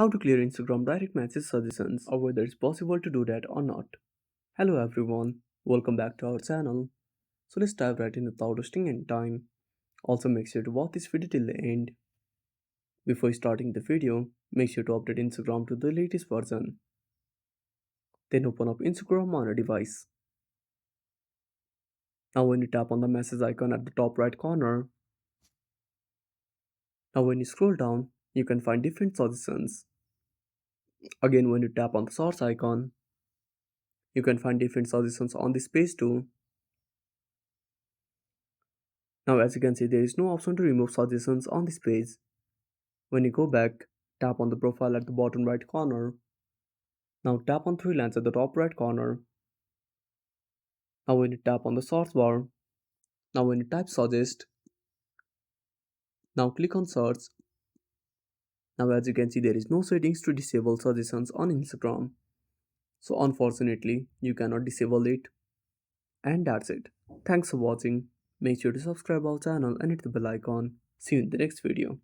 How to clear Instagram direct message suggestions or whether it's possible to do that or not. Hello everyone, welcome back to our channel. So let's dive right in without wasting any time. Also make sure to watch this video till the end. Before starting the video, make sure to update Instagram to the latest version. Then open up Instagram on a device. Now when you tap on the message icon at the top right corner, now when you scroll down, you can find different suggestions. Again when you tap on the source icon, you can find different suggestions on this page too. Now as you can see there is no option to remove suggestions on this page. When you go back, tap on the profile at the bottom right corner. Now tap on three lines at the top right corner. Now when you tap on the search bar, now when you type suggest, now click on search. Now as you can see there is no settings to disable suggestions on Instagram. So unfortunately you cannot disable it. And that's it. Thanks for watching. Make sure to subscribe our channel and hit the bell icon. See you in the next video.